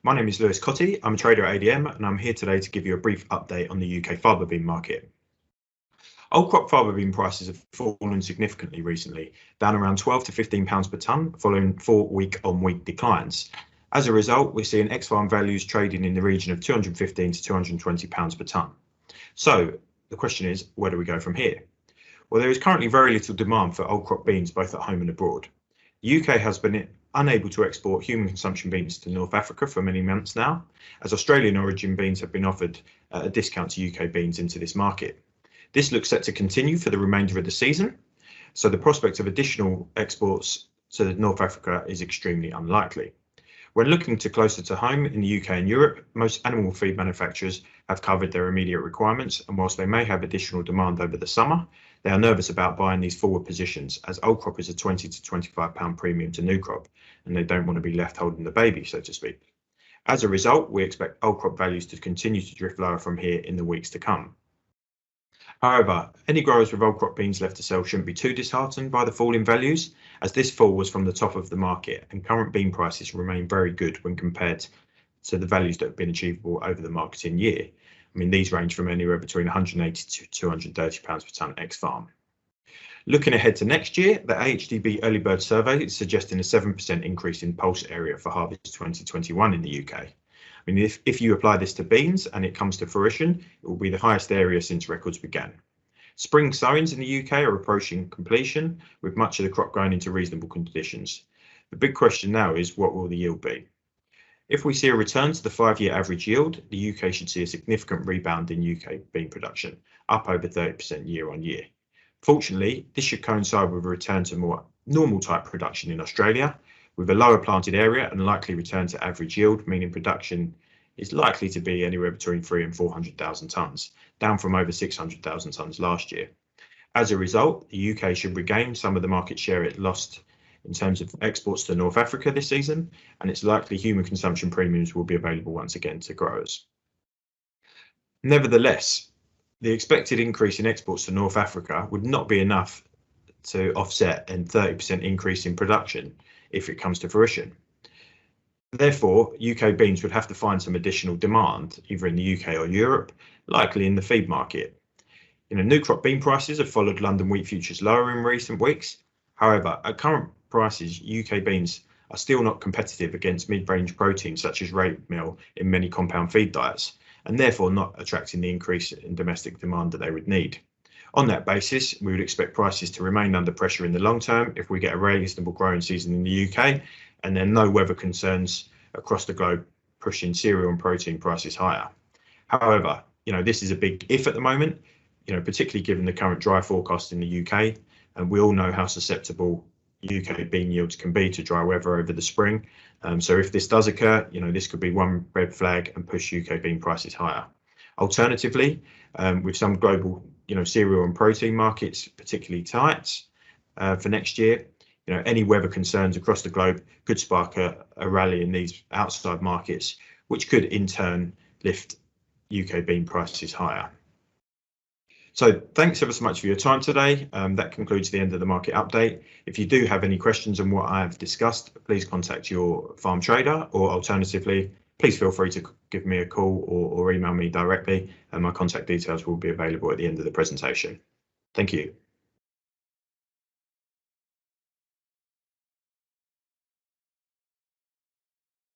My name is Lewis Cotty. I'm a trader at ADM and I'm here today to give you a brief update on the UK faba bean market. Old crop faba bean prices have fallen significantly recently, down around £12 to £15 per tonne, following 4 week-on-week declines. As a result, we're seeing ex-farm values trading in the region of £215 to £220 per tonne. So the question is, where do we go from here? Well, there is currently very little demand for old crop beans both at home and abroad. The UK has been unable to export human consumption beans to North Africa for many months now, as Australian origin beans have been offered at a discount to UK beans into this market. This looks set to continue for the remainder of the season, so the prospect of additional exports to North Africa is extremely unlikely. When looking to closer to home in the UK and Europe, most animal feed manufacturers have covered their immediate requirements, and whilst they may have additional demand over the summer, they are nervous about buying these forward positions, as old crop is a £20 to £25 premium to new crop, and they don't want to be left holding the baby, so to speak. As a result, we expect old crop values to continue to drift lower from here in the weeks to come. However, any growers with old crop beans left to sell shouldn't be too disheartened by the fall in values, as this fall was from the top of the market and current bean prices remain very good when compared to the values that have been achievable over the marketing year. I mean, these range from anywhere between £180 to £230 per tonne ex-farm. Looking ahead to next year, the AHDB Early Bird Survey is suggesting a 7% increase in pulse area for harvest 2021 in the UK. I mean, if you apply this to beans and it comes to fruition, it will be the highest area since records began. Spring sowings in the UK are approaching completion, with much of the crop growing into reasonable conditions. The big question now is, what will the yield be? If we see a return to the 5-year average yield, the UK should see a significant rebound in UK bean production, up over 30% year on year. Fortunately, this should coincide with a return to more normal type production in Australia, with a lower planted area and likely return to average yield, meaning production is likely to be anywhere between 300,000 and 400,000 tonnes, down from over 600,000 tonnes last year. As a result, the UK should regain some of the market share it lost in terms of exports to North Africa this season, and it's likely human consumption premiums will be available once again to growers. Nevertheless, the expected increase in exports to North Africa would not be enough to offset a 30% increase in production if it comes to fruition. Therefore, UK beans would have to find some additional demand, either in the UK or Europe, likely in the feed market. New crop bean prices have followed London wheat futures lower in recent weeks. However, at current prices, UK beans are still not competitive against mid-range proteins such as rape meal in many compound feed diets, and therefore not attracting the increase in domestic demand that they would need. On that basis, we would expect prices to remain under pressure in the long term if we get a reasonable growing season in the UK, and then no weather concerns across the globe pushing cereal and protein prices higher. However, this is a big if at the moment, particularly given the current dry forecast in the UK, and we all know how susceptible UK bean yields can be to dry weather over the spring. So if this does occur, this could be one red flag and push UK bean prices higher. Alternatively, with some global, cereal and protein markets particularly tight for next year, any weather concerns across the globe could spark a rally in these outside markets, which could in turn lift UK bean prices higher. So thanks ever so much for your time today. That concludes the end of the market update. If you do have any questions on what I have discussed, please contact your farm trader, or alternatively, please feel free to give me a call or email me directly, and my contact details will be available at the end of the presentation. Thank you.